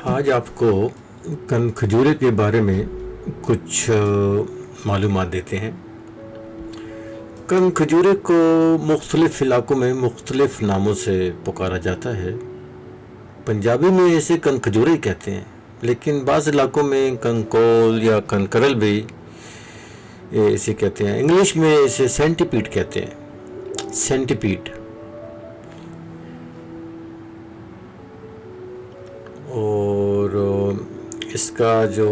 آج آپ کو کن کھجورے کے بارے میں کچھ معلومات دیتے ہیں۔ کن کھجورے کو مختلف علاقوں میں مختلف ناموں سے پکارا جاتا ہے۔ پنجابی میں اسے کن کھجورے ہی کہتے ہیں، لیکن بعض علاقوں میں کن کول یا کن کرل بھی اسے کہتے ہیں۔ انگلش میں اسے سینٹی پیڈ کہتے ہیں، سینٹی پیڈ۔ اور اس کا جو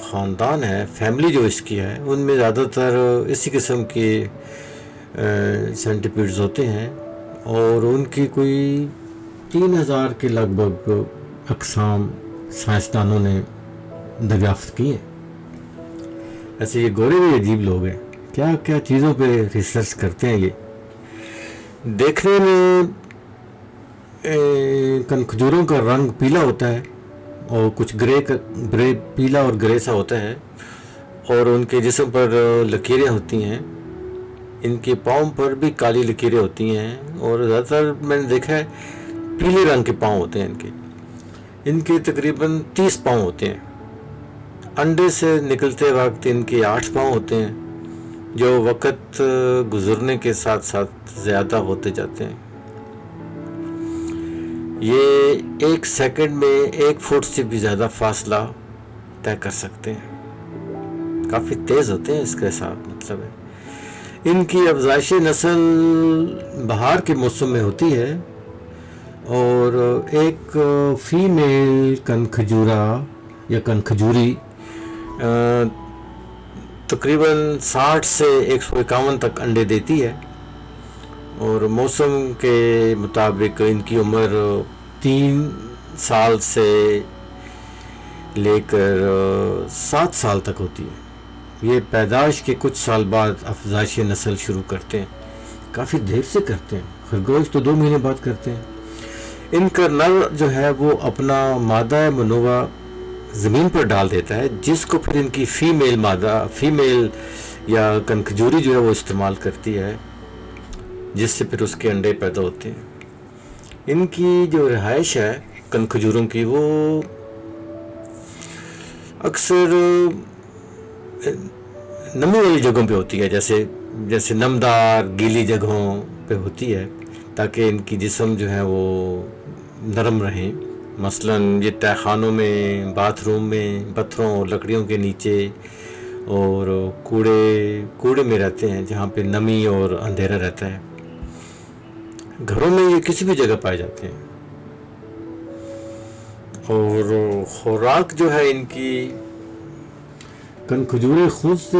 خاندان ہے، فیملی جو اس کی ہے، ان میں زیادہ تر اسی قسم کے سینٹی پیڈز ہوتے ہیں، اور ان کی کوئی 3000 کے لگ بھگ اقسام سائنسدانوں نے دریافت کی ہیں۔ ایسے یہ گورے بھی عجیب لوگ ہیں، کیا کیا چیزوں پہ ریسرچ کرتے ہیں۔ یہ دیکھنے میں کن کھجوروں کا رنگ پیلا ہوتا ہے، اور کچھ گرے پیلا اور گرے سا ہوتا ہے، اور ان کے جسم پر لکیریں ہوتی ہیں۔ ان کے پاؤں پر بھی کالی لکیریں ہوتی ہیں، اور زیادہ تر میں نے دیکھا ہے پیلے رنگ کے پاؤں ہوتے ہیں۔ ان کے تقریباً 30 پاؤں ہوتے ہیں۔ انڈے سے نکلتے وقت ان کے 8 پاؤں ہوتے ہیں، جو وقت گزرنے کے ساتھ ساتھ زیادہ ہوتے جاتے ہیں۔ یہ 1 سیکنڈ میں 1 فٹ سے بھی زیادہ فاصلہ طے کر سکتے ہیں، کافی تیز ہوتے ہیں۔ اس کا حساب مطلب ہے ان کی افزائش نسل بہار کے موسم میں ہوتی ہے، اور ایک فیمیل کن کھجورا یا کن کھجوری تقریباً 60 سے 151 تک انڈے دیتی ہے، اور موسم کے مطابق ان کی عمر 3 سال سے لے کر 7 سال تک ہوتی ہے۔ یہ پیدائش کے کچھ سال بعد افزائش نسل شروع کرتے ہیں، کافی دیر سے کرتے ہیں۔ خرگوش تو 2 مہینے بعد کرتے ہیں۔ ان کا نر جو ہے وہ اپنا مادہ منوع زمین پر ڈال دیتا ہے، جس کو پھر ان کی فیمیل یا کن کھجوری جو ہے وہ استعمال کرتی ہے، جس سے پھر اس کے انڈے پیدا ہوتے ہیں۔ ان کی جو رہائش ہے کن کھجوروں کی، وہ اکثر نمی والی جگہوں پہ ہوتی ہے، جیسے نمدار گیلی جگہوں پہ ہوتی ہے، تاکہ ان کی جسم جو ہے وہ نرم رہیں۔ مثلاً یہ تہہ خانوں میں، باتھ روم میں، پتھروں اور لکڑیوں کے نیچے، اور کوڑے میں رہتے ہیں، جہاں پہ نمی اور اندھیرا رہتا ہے۔ گھروں میں یہ کسی بھی جگہ پائے جاتے ہیں۔ اور خوراک جو ہے ان کی، کن کھجورے خود سے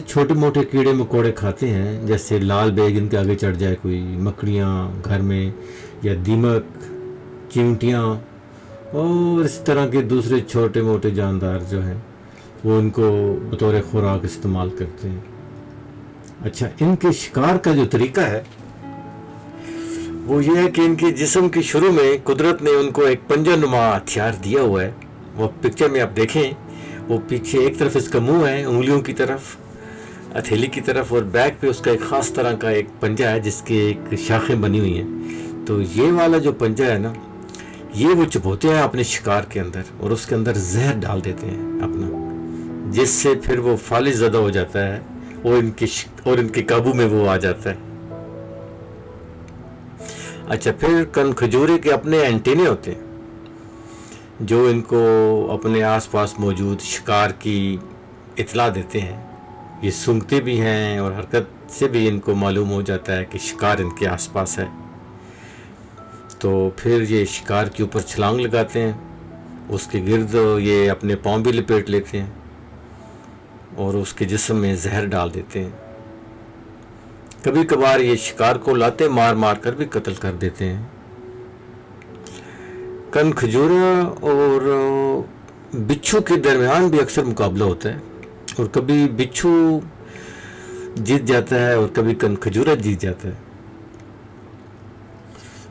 چھوٹے موٹے کیڑے مکوڑے کھاتے ہیں، جیسے لال بیگ ان کے آگے چڑھ جائے کوئی، مکڑیاں گھر میں، یا دیمک، چیونٹیاں، اور اس طرح کے دوسرے چھوٹے موٹے جاندار جو ہیں، وہ ان کو بطور خوراک استعمال کرتے ہیں۔ اچھا، ان کے شکار کا جو طریقہ ہے وہ یہ ہے کہ ان کے جسم کے شروع میں قدرت نے ان کو ایک پنجہ نما ہتھیار دیا ہوا ہے۔ وہ پکچر میں آپ دیکھیں، وہ پیچھے ایک طرف اس کا منہ ہے، انگلیوں کی طرف، ہتھیلی کی طرف، اور بیک پہ اس کا ایک خاص طرح کا ایک پنجہ ہے جس کے ایک شاخیں بنی ہوئی ہیں۔ تو یہ والا جو پنجہ ہے نا، یہ وہ چبوتے ہیں اپنے شکار کے اندر، اور اس کے اندر زہر ڈال دیتے ہیں اپنا، جس سے پھر وہ فالج زدہ ہو جاتا ہے، اور ان کے قابو میں وہ آ جاتا ہے۔ اچھا، پھر کن کھجورے کے اپنے اینٹینے ہوتے ہیں، جو ان کو اپنے آس پاس موجود شکار کی اطلاع دیتے ہیں۔ یہ سونگھتے بھی ہیں، اور حرکت سے بھی ان کو معلوم ہو جاتا ہے کہ شکار ان کے آس پاس ہے۔ تو پھر یہ شکار کے اوپر چھلانگ لگاتے ہیں، اس کے گرد یہ اپنے پاؤں بھی لپیٹ لیتے ہیں، اور اس کے جسم میں زہر ڈال دیتے ہیں۔ کبھی کبھار یہ شکار کو لاتے مار کر بھی قتل کر دیتے ہیں۔ کن کھجورا اور بچھو کے درمیان بھی اکثر مقابلہ ہوتا ہے، اور کبھی بچھو جیت جاتا ہے، اور کبھی کن کھجورا جیت جاتا ہے،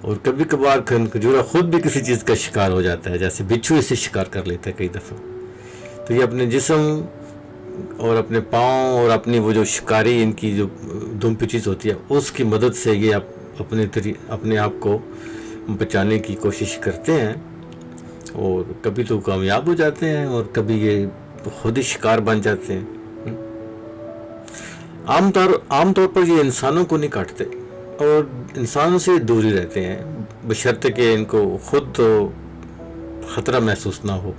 اور کبھی کبھار کن کھجورا خود بھی کسی چیز کا شکار ہو جاتا ہے، جیسے بچھو اسے شکار کر لیتا ہے کئی دفعہ۔ تو یہ اپنے جسم اور اپنے پاؤں اور اپنی وہ جو شکاری ان کی جو دم پہ چیز ہوتی ہے، اس کی مدد سے یہ اپنے آپ کو بچانے کی کوشش کرتے ہیں۔ اور کبھی تو کامیاب ہو جاتے ہیں اور کبھی یہ خود ہی شکار بن جاتے ہیں. عام طور پر یہ انسانوں کو نہیں کاٹتے اور انسانوں سے دور ہی رہتے ہیں، بشرطے کہ ان کو خود تو خطرہ محسوس نہ ہو.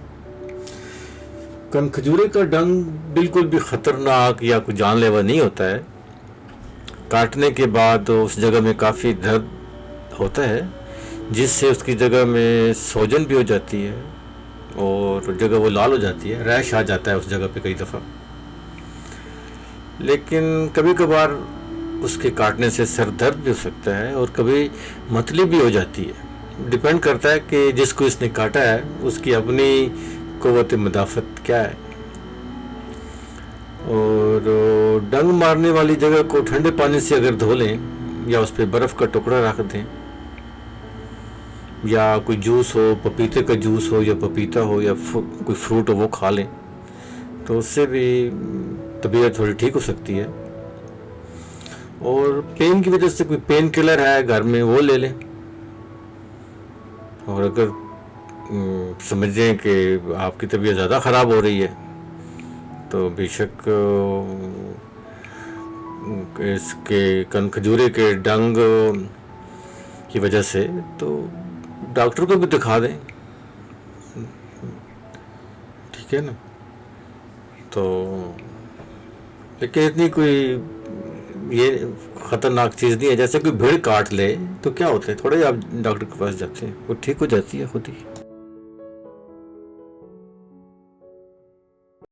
کن کھجورے کا ڈنگ بالکل بھی خطرناک یا کوئی جان لیوا نہیں ہوتا ہے. کاٹنے کے بعد اس جگہ میں کافی درد ہوتا ہے، جس سے اس کی جگہ میں سوجن بھی ہو جاتی ہے اور جگہ وہ لال ہو جاتی ہے، ریش آ جاتا ہے اس جگہ پہ کئی دفعہ. لیکن کبھی کبھار اس کے کاٹنے سے سر درد بھی ہو سکتا ہے اور کبھی متلی بھی ہو جاتی ہے. ڈپینڈ کرتا ہے کہ جس کو اس نے کاٹا ہے اس کی اپنی قوت مدافعت کیا ہے. اور ڈنگ مارنے والی جگہ کو ٹھنڈے پانی سے اگر دھو لیں یا اس پہ برف کا ٹکڑا رکھ دیں یا کوئی جوس ہو، پپیتے کا جوس ہو یا پپیتا ہو یا کوئی فروٹ ہو وہ کھا لیں تو اس سے بھی طبیعت تھوڑی ٹھیک ہو سکتی ہے. اور پین کی وجہ سے کوئی پین کلر ہے گھر میں وہ لے لیں. اور اگر سمجھیں کہ آپ کی طبیعت زیادہ خراب ہو رہی ہے تو بے شک اس کے کن کھجورے کے ڈنگ کی وجہ سے تو ڈاکٹر کو بھی دکھا دیں. ٹھیک ہے نا. تو لیکن اتنی کوئی یہ خطرناک چیز نہیں ہے. جیسے کوئی بھیڑ کاٹ لے تو کیا ہوتا ہے، تھوڑے آپ ڈاکٹر کے پاس جاتے ہیں وہ ٹھیک ہو جاتی ہے خود ہی.